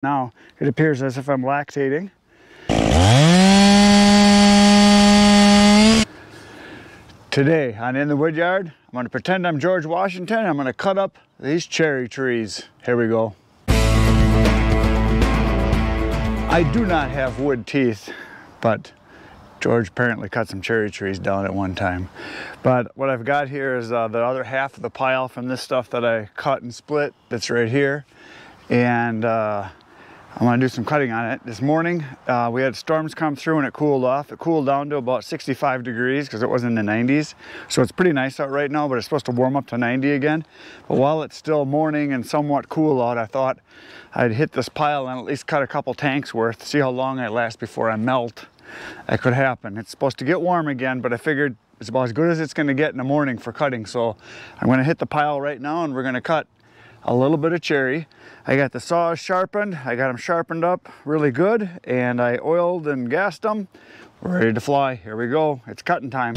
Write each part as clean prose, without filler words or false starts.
Now it appears as if I'm lactating. Today on In the Woodyard, I'm going to pretend I'm George Washington. I'm going to cut up these cherry trees. Here we go. I do not have wood teeth, but George apparently cut some cherry trees down at one time. But what I've got here is the other half of the pile from this stuff that I cut and split that's right here. And I'm going to do some cutting on it. This morning we had storms come through and it cooled off. It cooled down to about 65 degrees because it was in the 90s. So it's pretty nice out right now, but it's supposed to warm up to 90 again. But while it's still morning and somewhat cool out, I thought I'd hit this pile and at least cut a couple tanks worth, see how long I last before I melt. That could happen. It's supposed to get warm again, but I figured it's about as good as it's going to get in the morning for cutting. So I'm going to hit the pile right now and we're going to cut a little bit of cherry. I got the saws sharpened. I got them sharpened up really good, and I oiled and gassed them. We're ready to fly. Here we go. It's cutting time.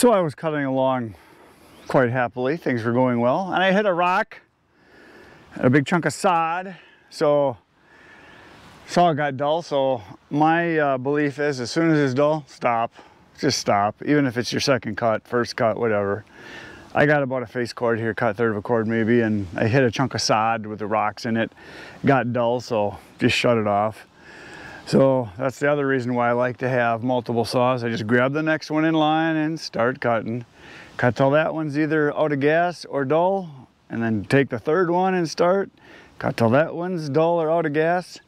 So I was cutting along quite happily. Things were going well. And I hit a rock, a big chunk of sod. So saw it got dull. So my belief is as soon as it's dull, stop. Just stop. Even if it's your second cut, first cut, whatever. I got about a face cord here, cut third of a cord maybe, and I hit a chunk of sod with the rocks in it. Got dull, so just shut it off. So that's the other reason why I like to have multiple saws. I just grab the next one in line and start cutting. Cut till that one's either out of gas or dull, and then take the third one and start. Cut till that one's dull or out of gas.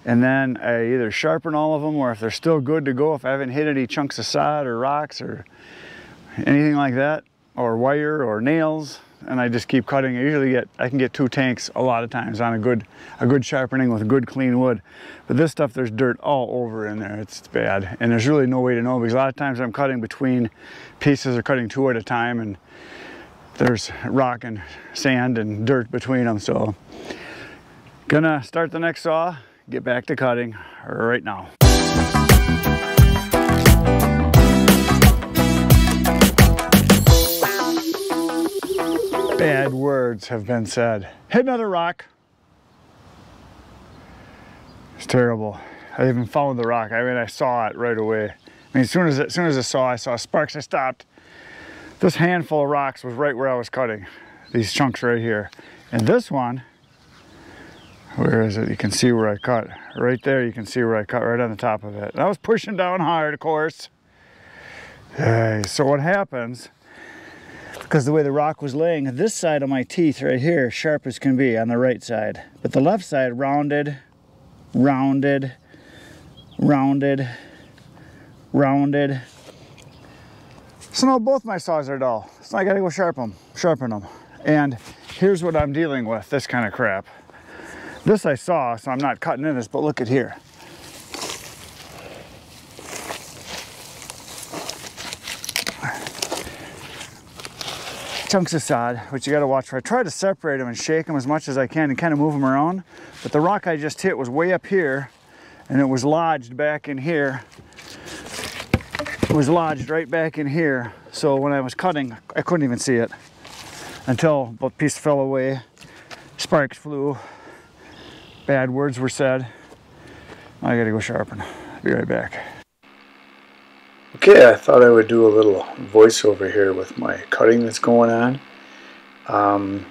And then I either sharpen all of them, or if they're still good to go, if I haven't hit any chunks of sod or rocks or anything like that, or wire or nails, and I just keep cutting. I can get 2 tanks a lot of times on a good sharpening with good clean wood. But this stuff, there's dirt all over in there. It's bad, and there's really no way to know, because a lot of times I'm cutting between pieces or cutting 2 at a time, and there's rock and sand and dirt between them. So gonna start the next saw, get back to cutting right now. Bad words have been said. Hit another rock. It's terrible. I even followed the rock. I mean, I saw it right away. I mean, as soon as I saw sparks, I stopped. This handful of rocks was right where I was cutting. These chunks right here. And this one, where is it? You can see where I cut. Right there, you can see where I cut right on the top of it. And I was pushing down hard, of course. So what happens, because the way the rock was laying, this side of my teeth right here, sharp as can be on the right side. But the left side, rounded, rounded, rounded, rounded. So now both my saws are dull. So I gotta go sharpen them. And here's what I'm dealing with, this kind of crap. This I saw, so I'm not cutting in this, but look at here. Chunks of sod, which you got to watch for. I try to separate them and shake them as much as I can and kind of move them around. But the rock I just hit was way up here, and it was lodged back in here. It was lodged right back in here. So when I was cutting, I couldn't even see it until the piece fell away. Sparks flew. Bad words were said. I got to go sharpen. Be right back. Okay, I thought I would do a little voiceover here with my cutting that's going on.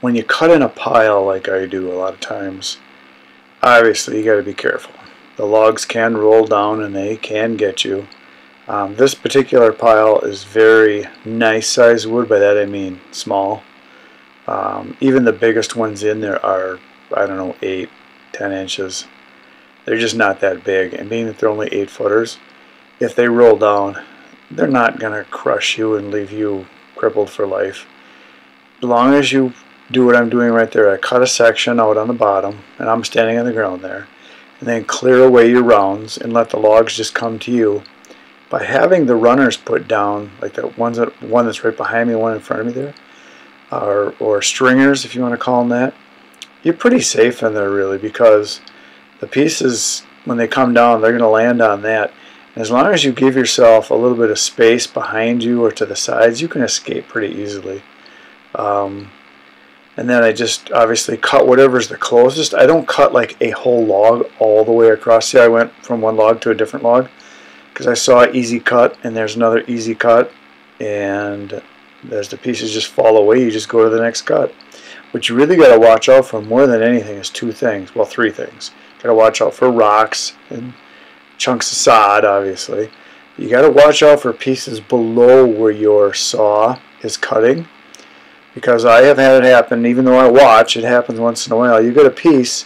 When you cut in a pile like I do a lot of times, obviously you got to be careful. The logs can roll down and they can get you. This particular pile is very nice sized wood. By that I mean small. Even the biggest ones in there are, I don't know, 8, 10 inches. They're just not that big, and being that they're only 8-footers, if they roll down, they're not going to crush you and leave you crippled for life. As long as you do what I'm doing right there, I cut a section out on the bottom, and I'm standing on the ground there, and then clear away your rounds and let the logs just come to you. By having the runners put down, like the one that's right behind me, one in front of me there, or stringers, if you want to call them that, you're pretty safe in there really, because the pieces, when they come down, they're going to land on that. As long as you give yourself a little bit of space behind you or to the sides, you can escape pretty easily. And then I just obviously cut whatever's the closest. I don't cut like a whole log all the way across. See, I went from one log to a different log because I saw an easy cut, and there's another easy cut, and as the pieces just fall away, you just go to the next cut. What you really got to watch out for more than anything is 2 things. Well, 3 things. Got to watch out for rocks and chunks of sod, obviously. You got to watch out for pieces below where your saw is cutting, because I have had it happen. Even though I watch, it happens once in a while. You get a piece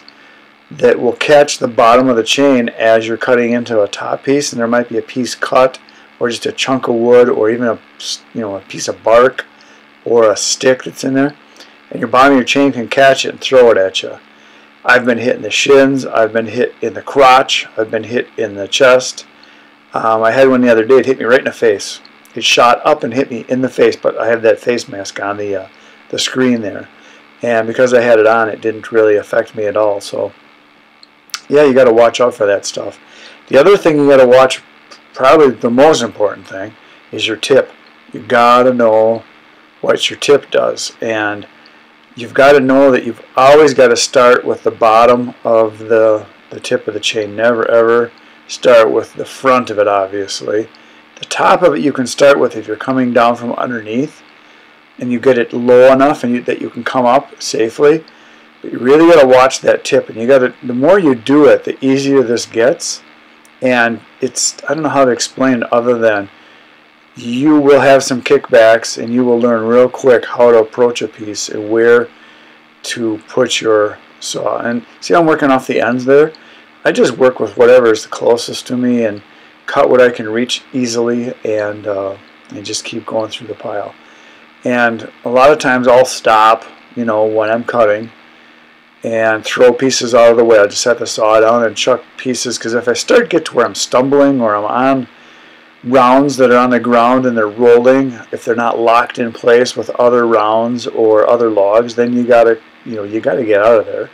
that will catch the bottom of the chain as you're cutting into a top piece, and there might be a piece cut, or just a chunk of wood, or even a piece of bark, or a stick that's in there, and your bottom of your chain can catch it and throw it at you. I've been hit in the shins, I've been hit in the crotch, I've been hit in the chest. I had one the other day, it hit me right in the face. It shot up and hit me in the face, but I have that face mask on the screen there. And because I had it on, it didn't really affect me at all. So, yeah, you got to watch out for that stuff. The other thing you got to watch, probably the most important thing, is your tip. You gotta know what your tip does, and you've got to know that you've always got to start with the bottom of the tip of the chain. Never ever start with the front of it, obviously. The top of it you can start with if you're coming down from underneath and you get it low enough and that you can come up safely. But you really got to watch that tip, and you got to, the more you do it, the easier this gets. And it's, I don't know how to explain it other than you will have some kickbacks, and you will learn real quick how to approach a piece and where to put your saw. And see how I'm working off the ends there? I just work with whatever is the closest to me and cut what I can reach easily, and just keep going through the pile. And a lot of times I'll stop, you know, when I'm cutting and throw pieces out of the way. I'll just set the saw down and chuck pieces, because if I start to get to where I'm stumbling or I'm on rounds that are on the ground and they're rolling, if they're not locked in place with other rounds or other logs, then you gotta get out of there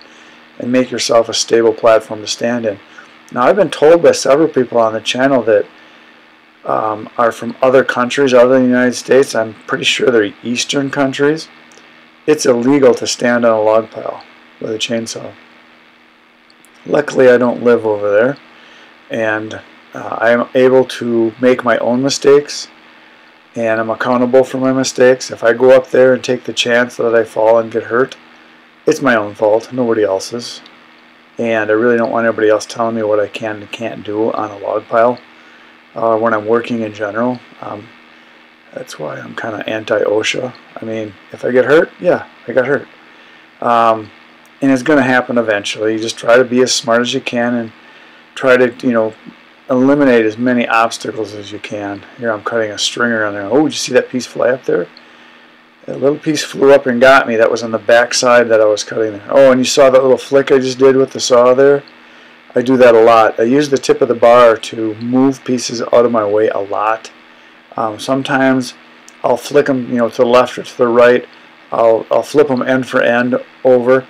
and make yourself a stable platform to stand in. Now, I've been told by several people on the channel that are from other countries other than the United States. I'm pretty sure they're Eastern countries. It's illegal to stand on a log pile with a chainsaw. Luckily, I don't live over there, and I am able to make my own mistakes, and I'm accountable for my mistakes. If I go up there and take the chance that I fall and get hurt, it's my own fault, nobody else's. And I really don't want anybody else telling me what I can and can't do on a log pile when I'm working in general. That's why I'm kind of anti-OSHA. I mean, if I get hurt, yeah, I got hurt. And it's going to happen eventually. You just try to be as smart as you can and try to, you know, eliminate as many obstacles as you can. Here I'm cutting a stringer on there. Oh, did you see that piece fly up there? That little piece flew up and got me. That was on the back side that I was cutting there. Oh, and you saw that little flick I just did with the saw there? I do that a lot. I use the tip of the bar to move pieces out of my way a lot. Sometimes I'll flick them, you know, to the left or to the right. I'll flip them end for end over.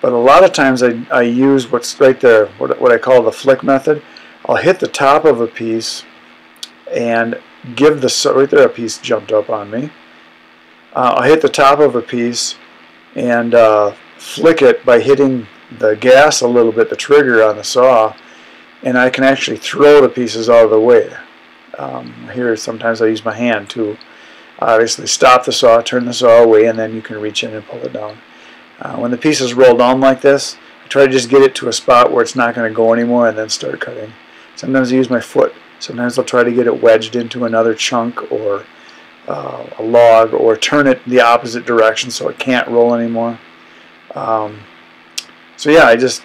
But a lot of times I use what's right there, what I call the flick method. I'll hit the top of a piece and give the, right there a piece jumped up on me. I'll hit the top of a piece and flick it by hitting the gas a little bit, the trigger on the saw, and I can actually throw the pieces out of the way. Here sometimes I use my hand to obviously stop the saw, turn the saw away, and then you can reach in and pull it down. When the pieces roll down like this, I try to just get it to a spot where it's not going to go anymore and then start cutting. Sometimes I use my foot. Sometimes I'll try to get it wedged into another chunk or a log, or turn it the opposite direction so it can't roll anymore. So yeah, I just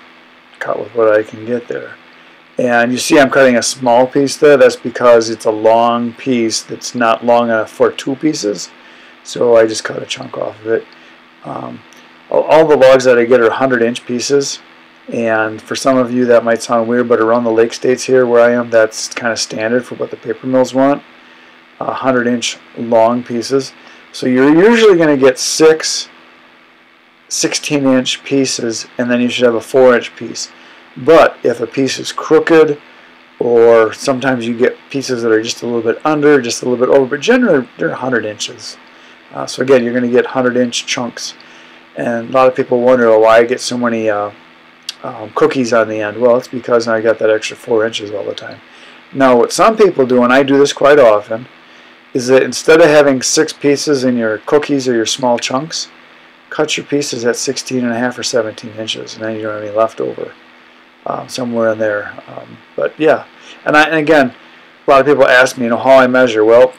cut with what I can get there. And you see I'm cutting a small piece there. That's because it's a long piece that's not long enough for two pieces. So I just cut a chunk off of it. All the logs that I get are 100-inch pieces. And for some of you that might sound weird, but around the lake states here where I am, that's kind of standard for what the paper mills want. 100-inch long pieces. So you're usually going to get 6 16-inch pieces, and then you should have a 4-inch piece. But if a piece is crooked, or sometimes you get pieces that are just a little bit under, just a little bit over, but generally they're 100 inches. So again, you're going to get 100-inch chunks. And a lot of people wonder, oh, why I get so many cookies on the end. Well, it's because I got that extra 4 inches all the time. Now, what some people do, and I do this quite often, is that instead of having 6 pieces in your cookies or your small chunks, cut your pieces at 16.5 or 17 inches, and then you don't have any left over. Somewhere in there. But yeah, and again, a lot of people ask me, how I measure. Well,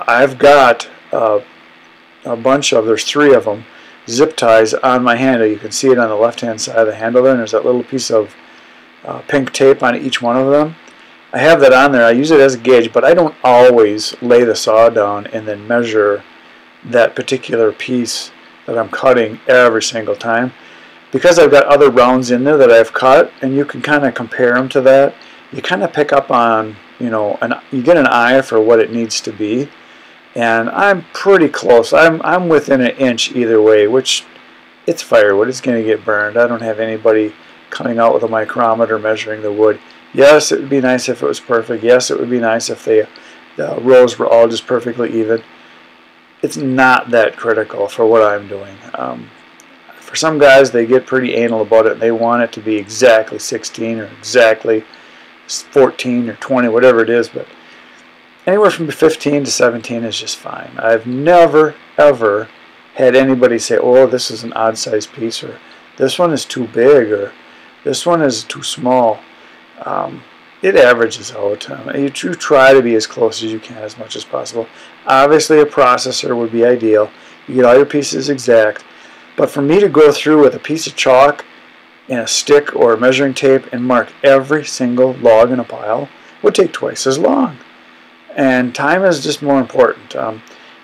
I've got a bunch of, there's 3 of them, zip ties on my handle. You can see it on the left-hand side of the handle there, and there's that little piece of pink tape on each one of them. I have that on there. I use it as a gauge, but I don't always lay the saw down and then measure that particular piece that I'm cutting every single time. Because I've got other rounds in there that I've cut, and you can kind of compare them to that, you kind of pick up on, you get an eye for what it needs to be. And I'm pretty close. I'm within an inch either way, which it's firewood. It's going to get burned. I don't have anybody coming out with a micrometer measuring the wood. Yes, it would be nice if it was perfect. Yes, it would be nice if they The rows were all just perfectly even. It's not that critical for what I'm doing. For some guys, they get pretty anal about it, and they want it to be exactly 16 or exactly 14 or 20, whatever it is, but anywhere from 15 to 17 is just fine. I've never, ever had anybody say, oh, this is an odd size piece, or this one is too big, or this one is too small. It averages out. You try to be as close as you can, as much as possible. Obviously, a processor would be ideal. You get all your pieces exact. But for me to go through with a piece of chalk and a stick or a measuring tape and mark every single log in a pile would take twice as long. And time is just more important.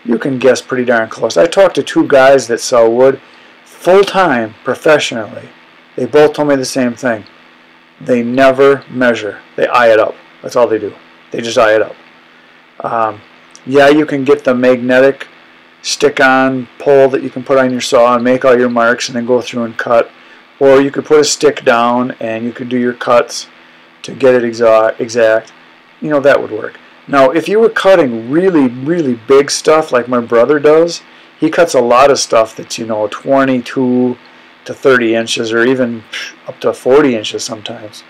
You can guess pretty darn close. I talked to two guys that sell wood full-time, professionally. They both told me the same thing. They never measure. They eye it up. That's all they do. They just eye it up. Yeah, you can get the magnetic stick-on pole that you can put on your saw and make all your marks and then go through and cut. Or you could put a stick down and you could do your cuts to get it exact. You know, that would work. Now, if you were cutting really, really big stuff like my brother does, he cuts a lot of stuff that's, 22 to 30 inches or even up to 40 inches sometimes.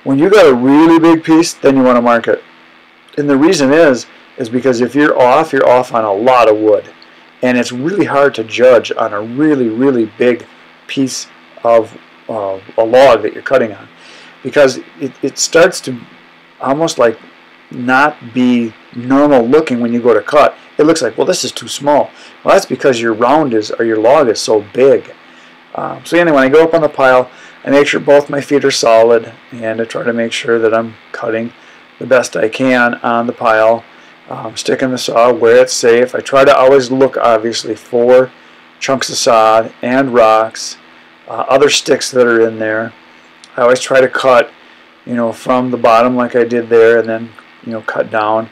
When you got a really big piece, then you want to mark it. And the reason is because if you're off on a lot of wood. And it's really hard to judge on a really, really big piece of a log that you're cutting on. Because it starts to almost like not be normal looking when you go to cut. It looks like, well, this is too small. Well, that's because your your log is so big. So anyway, when I go up on the pile, I make sure both my feet are solid, and I try to make sure that I'm cutting the best I can on the pile. Sticking the saw where it's safe. I try to always look, obviously, for chunks of sod and rocks, other sticks that are in there. I always try to cut, from the bottom like I did there, and then, cut down.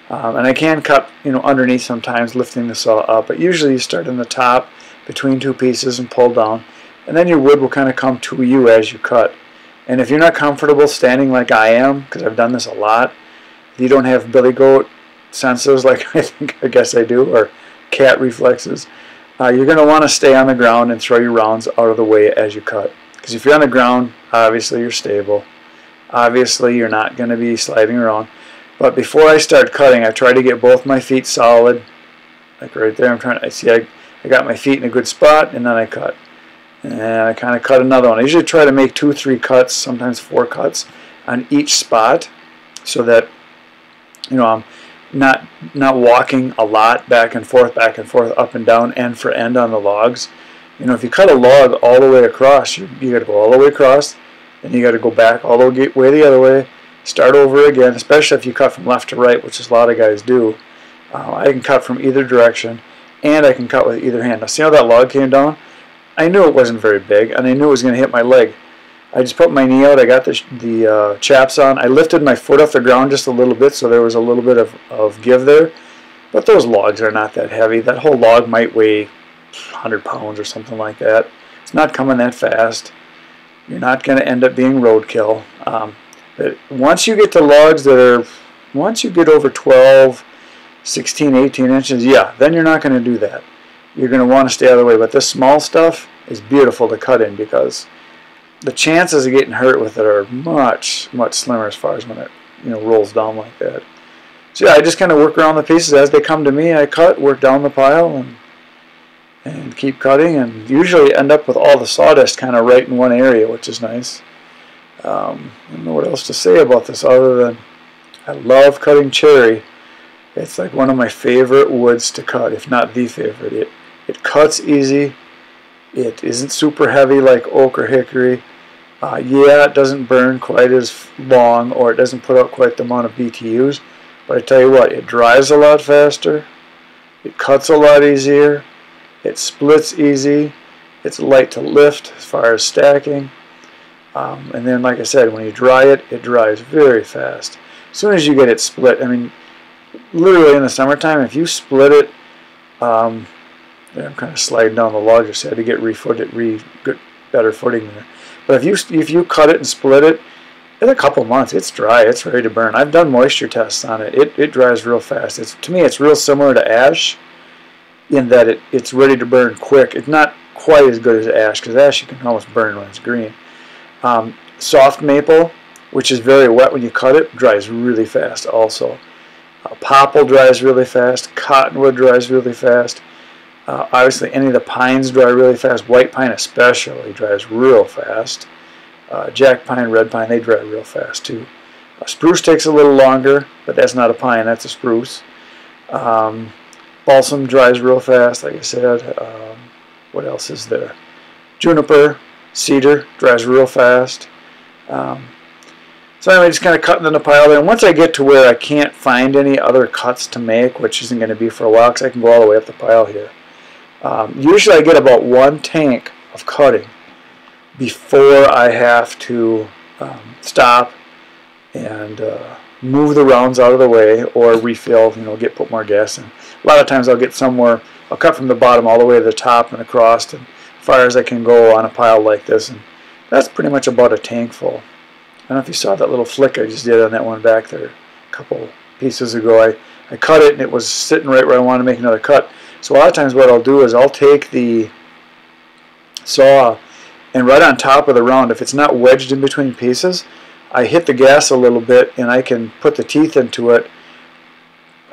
And I can cut, underneath sometimes, lifting the saw up. But usually you start in the top between two pieces and pull down, and then your wood will kind of come to you as you cut. And if you're not comfortable standing like I am, because I've done this a lot, if you don't have billy goat senses like I guess I do, or cat reflexes, you're going to want to stay on the ground and throw your rounds out of the way as you cut. Because if you're on the ground, obviously you're stable. Obviously you're not going to be sliding around. But before I start cutting, I try to get both my feet solid. Like right there, I got my feet in a good spot, and then I cut. And I kind of cut another one. I usually try to make 2 or 3 cuts, sometimes 4 cuts on each spot, so that I'm not walking a lot back and forth, up and down, end for end on the logs. If you cut a log all the way across, you got to go all the way across, then you got to go back all the way the other way, start over again, especially if you cut from left to right, which a lot of guys do. I can cut from either direction, and I can cut with either hand. Now, see how that log came down? I knew it wasn't very big, and I knew it was going to hit my leg. I just put my knee out, I got the chaps on, I lifted my foot off the ground just a little bit, so there was a little bit of give there. But those logs are not that heavy. That whole log might weigh 100 pounds or something like that. It's not coming that fast. You're not going to end up being roadkill. But once you get to logs once you get over 12, 16, 18 inches, yeah, then you're not going to do that. You're going to want to stay out of the way. But this small stuff is beautiful to cut in, because the chances of getting hurt with it are much, much slimmer as far as when it rolls down like that. So yeah, I just kind of work around the pieces as they come to me. I cut, work down the pile, and keep cutting, and usually end up with all the sawdust kind of right in one area, which is nice. I don't know what else to say about this other than I love cutting cherry. It's like one of my favorite woods to cut, if not the favorite. It cuts easy. It isn't super heavy like oak or hickory. Yeah, it doesn't burn quite as long, or it doesn't put out quite the amount of BTUs. But I tell you what, it dries a lot faster. It cuts a lot easier. It splits easy. It's light to lift as far as stacking. And then, like I said, when you dry it, it dries very fast. As soon as you get it split, I mean, literally in the summertime, if you split it, I'm kind of sliding down the log, just had to get better footing there. But if you cut it and split it, in a couple months, it's dry. It's ready to burn. I've done moisture tests on it. It dries real fast. To me, it's real similar to ash in that it's ready to burn quick. It's not quite as good as ash, because ash you can almost burn when it's green. Soft maple, which is very wet when you cut it, dries really fast also. Popple dries really fast. Cottonwood dries really fast. Obviously, any of the pines dry really fast. White pine especially dries real fast. Jack pine, red pine, they dry real fast too. Spruce takes a little longer, but that's not a pine, that's a spruce. Balsam dries real fast, like I said. What else is there? Juniper, cedar dries real fast. So anyway, just kind of cutting in the pile there. And once I get to where I can't find any other cuts to make, which isn't going to be for a while because I can go all the way up the pile here. Usually I get about 1 tank of cutting before I have to stop and move the rounds out of the way or refill, put more gas in. A lot of times I'll get somewhere, I'll cut from the bottom all the way to the top and across and as far as I can go on a pile like this. And that's pretty much about a tank full. I don't know if you saw that little flick I just did on that one back there a couple pieces ago. I cut it and it was sitting right where I wanted to make another cut. So a lot of times what I'll do is I'll take the saw and right on top of the round, if it's not wedged in between pieces, I hit the gas a little bit and I can put the teeth into it.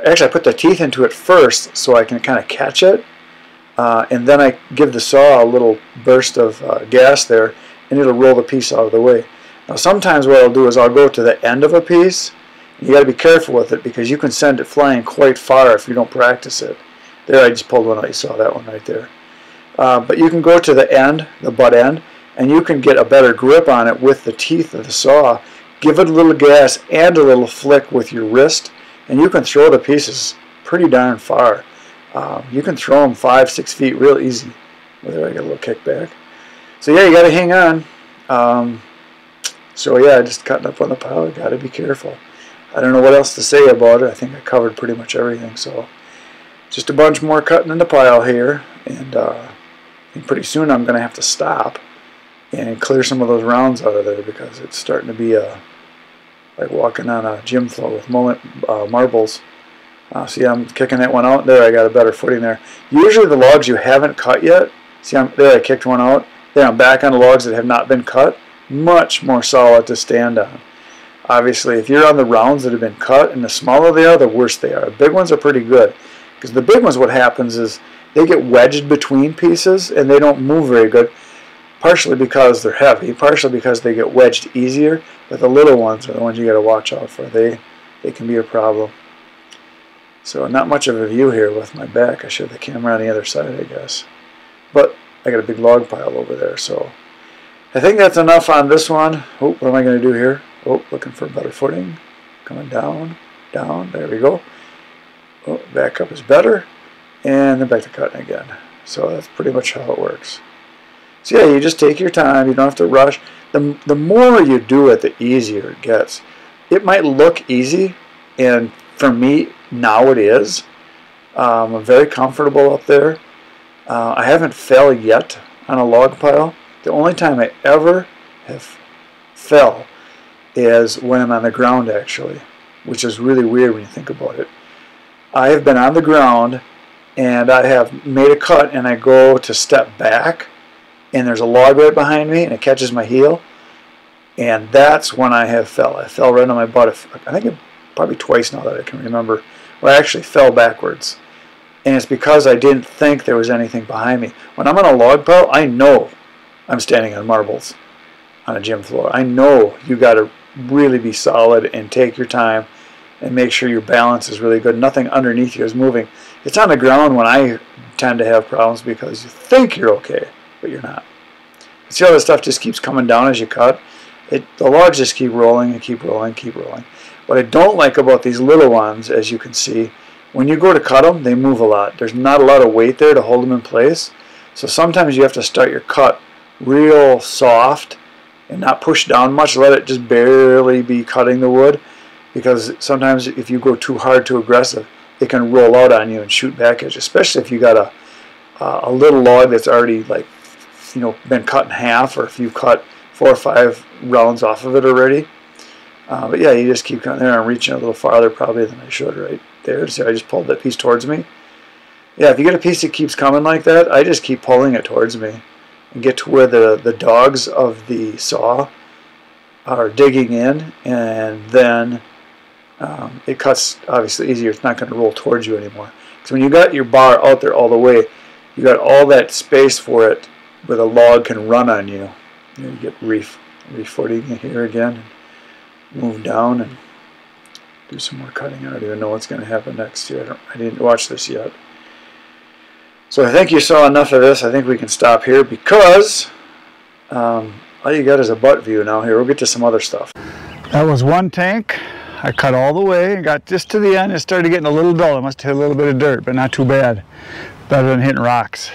Actually, I put the teeth into it first so I can kind of catch it. And then I give the saw a little burst of gas there and it'll roll the piece out of the way. Now sometimes what I'll do is I'll go to the end of a piece. You got to be careful with it because you can send it flying quite far if you don't practice it. There, I just pulled one out. You saw that one right there. But you can go to the end, the butt end, and you can get a better grip on it with the teeth of the saw. Give it a little gas and a little flick with your wrist, and you can throw the pieces pretty darn far. You can throw them 5-6 feet real easy. There, I got a little kickback. So yeah, you got to hang on. So yeah, just cutting up on the pile. You got to be careful. I don't know what else to say about it. I think I covered pretty much everything. So just a bunch more cutting in the pile here, and I think pretty soon I'm going to have to stop and clear some of those rounds out of there because it's starting to be like walking on a gym floor with marbles. See, I'm kicking that one out. There, I got a better footing there. Usually the logs you haven't cut yet, see, there I kicked one out. There, I'm back on the logs that have not been cut. Much more solid to stand on. Obviously, if you're on the rounds that have been cut, and the smaller they are, the worse they are. The big ones are pretty good. Because the big ones, what happens is they get wedged between pieces, and they don't move very good. Partially because they're heavy, partially because they get wedged easier. But the little ones are the ones you got to watch out for. They can be a problem. So not much of a view here with my back. I should have the camera on the other side, I guess. But I got a big log pile over there, so I think that's enough on this one. Oh, what am I going to do here? Oh, looking for a better footing. Coming down, down. There we go. Oh, back up is better. And then back to cutting again. So that's pretty much how it works. So yeah, you just take your time. You don't have to rush. The more you do it, the easier it gets. It might look easy, and for me, now it is. I'm very comfortable up there. I haven't fell yet on a log pile. The only time I ever have fell is when I'm on the ground, actually, which is really weird when you think about it. I have been on the ground, and I have made a cut, and I go to step back, and there's a log right behind me, and it catches my heel, and that's when I have fell. I fell right on my butt. I think probably twice now that I can remember, where I actually fell backwards. And it's because I didn't think there was anything behind me. When I'm on a log pile, I know I'm standing on marbles on a gym floor. I know you got to really be solid and take your time and make sure your balance is really good. Nothing underneath you is moving. It's on the ground when I tend to have problems because you think you're okay, but you're not. See how the stuff just keeps coming down as you cut? The logs just keep rolling and keep rolling, keep rolling. What I don't like about these little ones, as you can see, when you go to cut them, they move a lot. There's not a lot of weight there to hold them in place. So sometimes you have to start your cut real soft and not push down much. Let it just barely be cutting the wood, because sometimes if you go too hard, too aggressive, it can roll out on you and shoot back at you, especially if you got a little log that's already been cut in half, or if you cut 4 or 5 rounds off of it already. But yeah, you just keep cutting there. I'm reaching a little farther probably than I should right there. See, I just pulled that piece towards me. Yeah, if you get a piece that keeps coming like that, I just keep pulling it towards me and get to where the dogs of the saw are digging in, and then it cuts obviously easier. It's not going to roll towards you anymore. Because when you got your bar out there all the way, you got all that space for it where the log can run on you. You get refooting here again, and move down and do some more cutting. I don't even know what's going to happen next here. I didn't watch this yet. So I think you saw enough of this. I think we can stop here because all you got is a butt view now. Here, we'll get to some other stuff. That was one tank. I cut all the way and got just to the end. It started getting a little dull. I must have hit a little bit of dirt, but not too bad. Better than hitting rocks.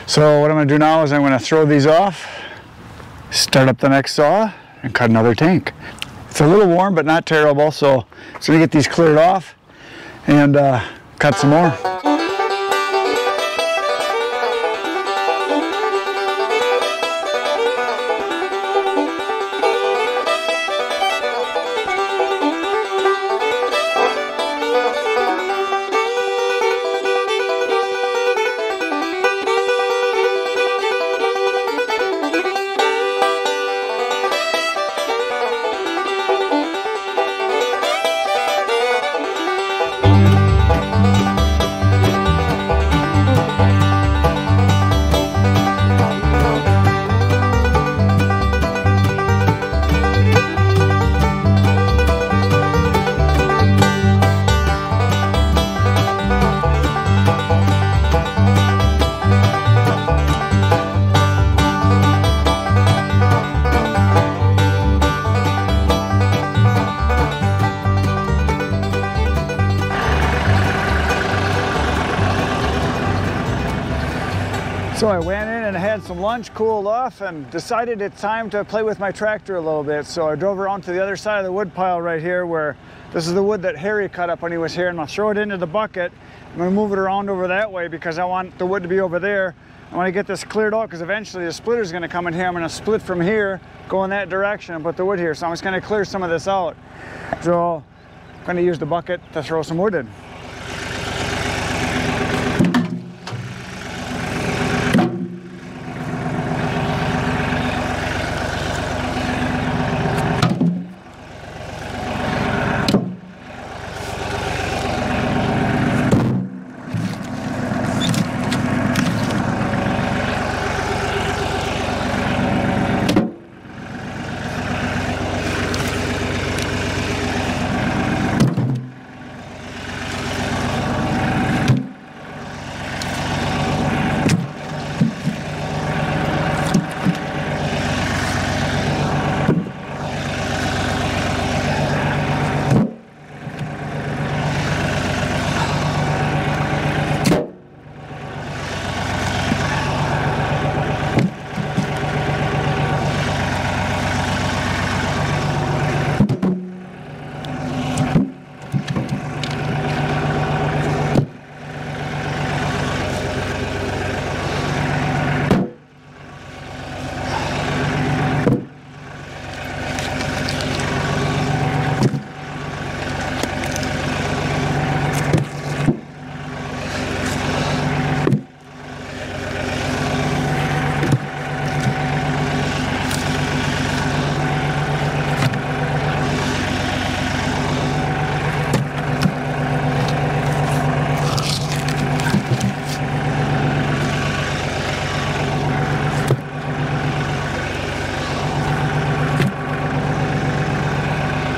So what I'm going to do now is I'm going to throw these off, start up the next saw, and cut another tank. It's a little warm, but not terrible. So I'm going to get these cleared off and cut some more. So I went in and had some lunch, cooled off, and decided it's time to play with my tractor a little bit. So I drove around to the other side of the wood pile right here, where this is the wood that Harry cut up when he was here, and I'll throw it into the bucket. I'm going to move it around over that way because I want the wood to be over there. I want to get this cleared out because eventually the splitter is going to come in here. I'm going to split from here, go in that direction, and put the wood here. So I'm just going to clear some of this out. So I'm going to use the bucket to throw some wood in.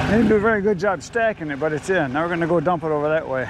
I didn't do a very good job stacking it, but it's in. Now we're going to go dump it over that way.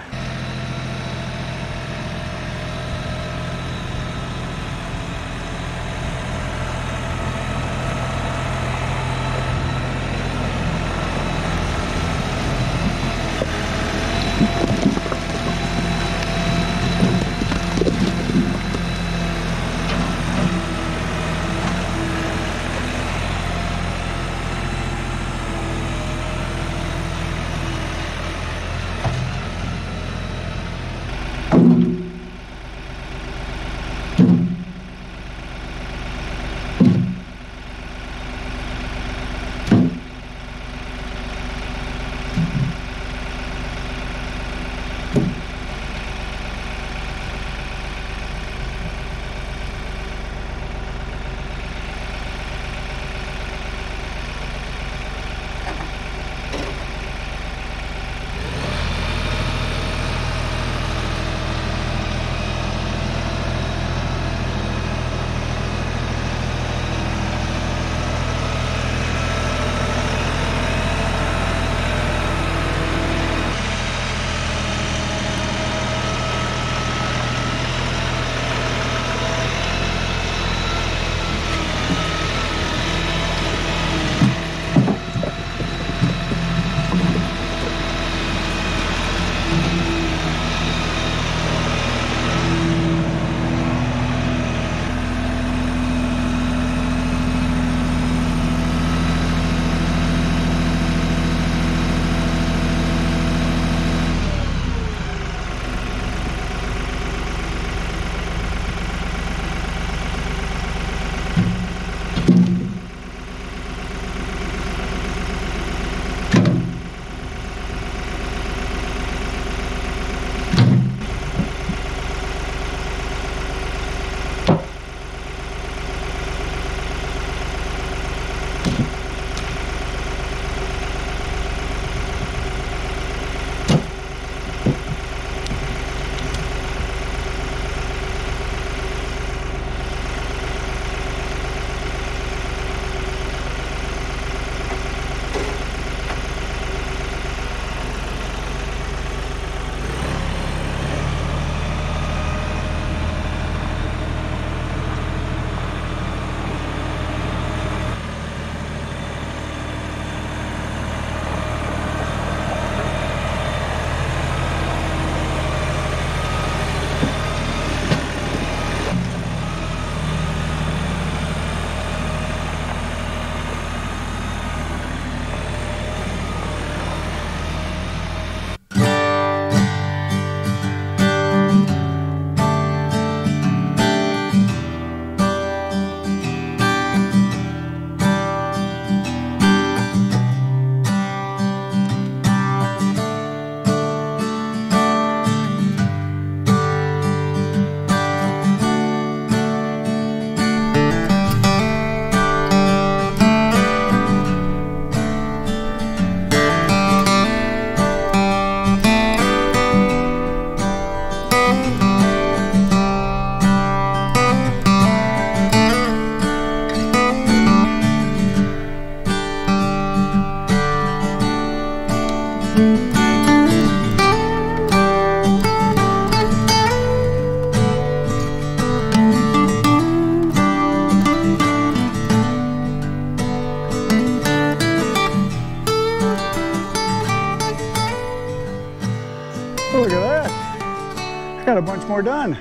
got a bunch more done.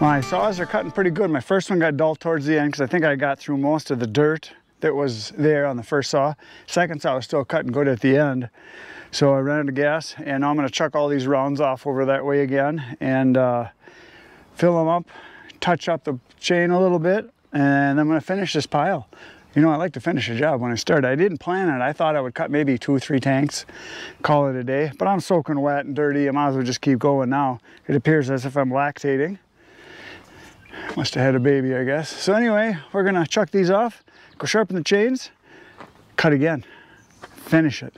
My saws are cutting pretty good. My first one got dull towards the end because I think I got through most of the dirt that was there on the first saw. Second saw was still cutting good at the end. So I ran out of gas, and now I'm going to chuck all these rounds off over that way again and fill them up, touch up the chain a little bit, and I'm going to finish this pile. You know, I like to finish a job when I start. I didn't plan it. I thought I would cut maybe 2 or 3 tanks, call it a day, but I'm soaking wet and dirty. I might as well just keep going now. It appears as if I'm lactating. Must have had a baby, I guess. So anyway, we're gonna chuck these off, go sharpen the chains, cut again, finish it.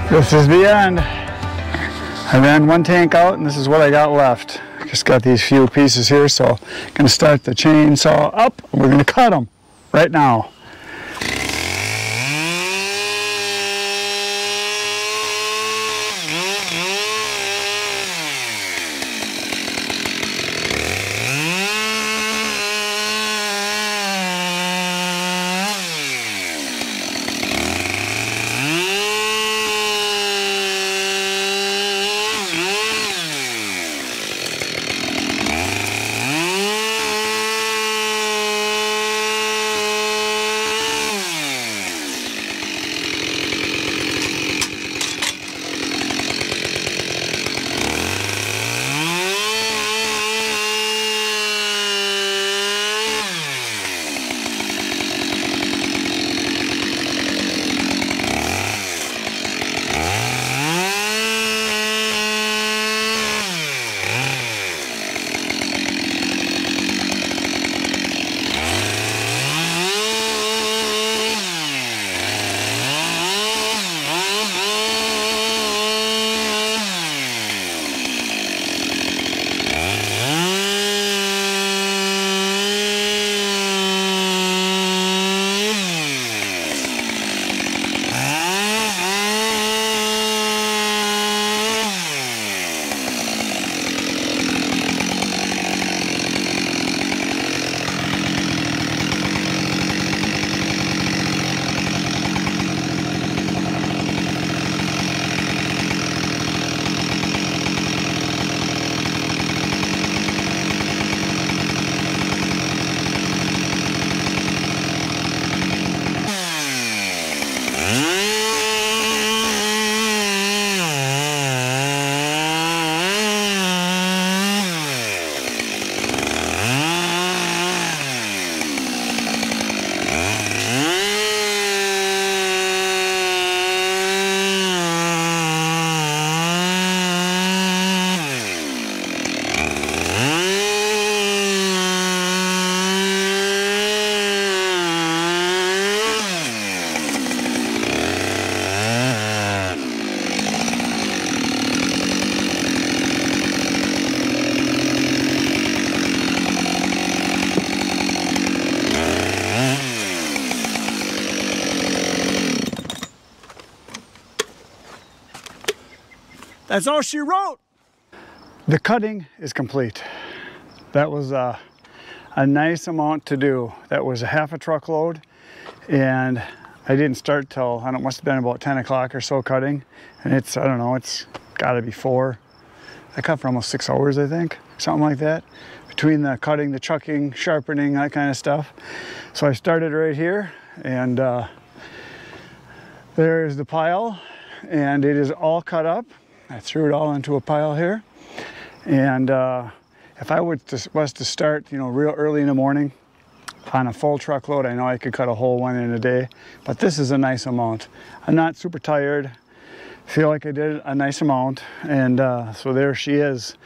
This is the end. I ran one tank out and this is what I got left. Just got these few pieces here, so I'm going to start the chainsaw up and we're going to cut them right now. That's all she wrote. The cutting is complete. That was a nice amount to do. That was a half a truckload, and I didn't start till, I don't know, must have been about 10 o'clock or so cutting. And it's, I don't know, it's gotta be 4. I cut for almost 6 hours, I think, something like that. Between the cutting, the chucking, sharpening, that kind of stuff. So I started right here, and there's the pile, and it is all cut up. I threw it all into a pile here. And if I was to start, you know, real early in the morning on a full truckload, I know I could cut a whole one in a day, but this is a nice amount. I'm not super tired. Feel like I did a nice amount, and so there she is.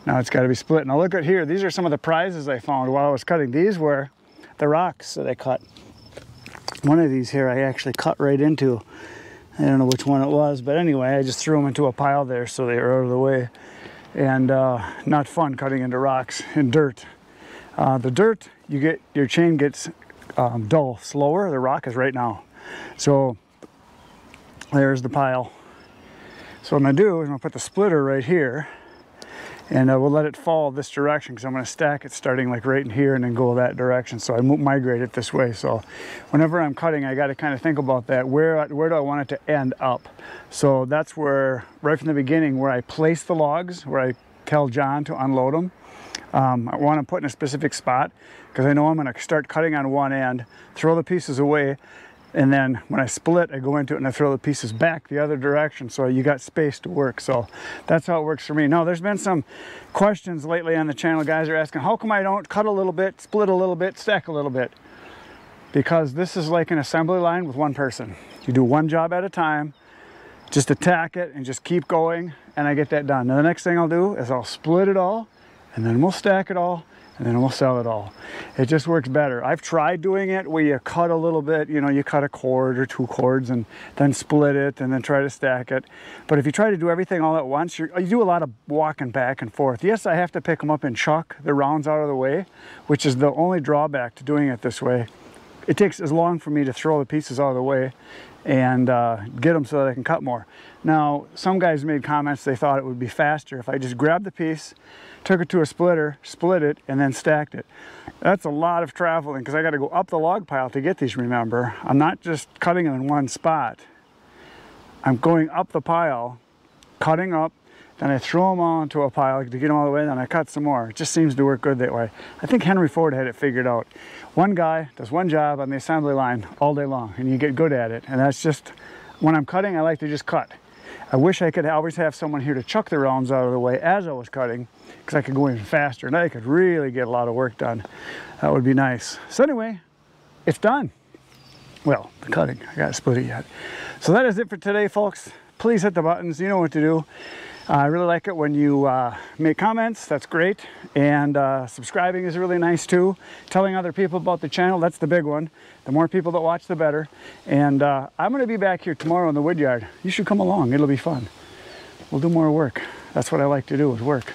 Now it's got to be split. Now look at here. These are some of the prizes I found while I was cutting. These were the rocks that I cut. One of these here I actually cut right into. I don't know which one it was, but anyway, I just threw them into a pile there so they were out of the way. And not fun cutting into rocks and dirt. The dirt, your chain gets dull slower. The rock is right now. So there's the pile. So what I'm gonna do is I'm gonna put the splitter right here, and we'll let it fall this direction, because I'm gonna stack it starting like right in here and then go that direction. So I migrate it this way. So whenever I'm cutting, I gotta kind of think about that. Where do I want it to end up? So that's where, right from the beginning, where I place the logs, where I tell John to unload them. I want to put in a specific spot, because I know I'm gonna start cutting on one end, throw the pieces away, and then when I split, I go into it and I throw the pieces back the other direction, so you got space to work. So that's how it works for me. Now, there's been some questions lately on the channel. Guys are asking, how come I don't cut a little bit, split a little bit, stack a little bit? Because this is like an assembly line with one person. You do one job at a time, just attack it and just keep going, and I get that done. Now the next thing I'll do is I'll split it all, and then we'll stack it all, and then we'll sell it all. It just works better. I've tried doing it where you cut a little bit, you know, you cut a cord or 2 cords and then split it and then try to stack it. But if you try to do everything all at once, you do a lot of walking back and forth. Yes, I have to pick them up and chuck the rounds out of the way, which is the only drawback to doing it this way. It takes as long for me to throw the pieces out of the way and get them so that I can cut more. Now, some guys made comments, they thought it would be faster if I just grabbed the piece, took it to a splitter, split it, and then stacked it. That's a lot of traveling, because I got to go up the log pile to get these, remember. I'm not just cutting them in one spot. I'm going up the pile, cutting up, then I throw them all into a pile to get them all the way, then I cut some more. It just seems to work good that way. I think Henry Ford had it figured out. One guy does one job on the assembly line all day long, and you get good at it. And that's just, when I'm cutting, I like to just cut. I wish I could always have someone here to chuck the rounds out of the way as I was cutting, because I could go even faster and I could really get a lot of work done. That would be nice. So anyway, it's done. Well, the cutting, I gotta split it yet. So that is it for today, folks. Please hit the buttons, you know what to do. I really like it when you make comments, that's great. And subscribing is really nice too. Telling other people about the channel, that's the big one. The more people that watch, the better. And I'm gonna be back here tomorrow in the Woodyard. You should come along, it'll be fun. We'll do more work. That's what I like to do, is work.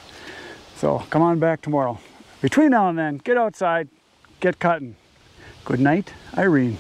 So come on back tomorrow. Between now and then, get outside, get cutting. Good night, Irene.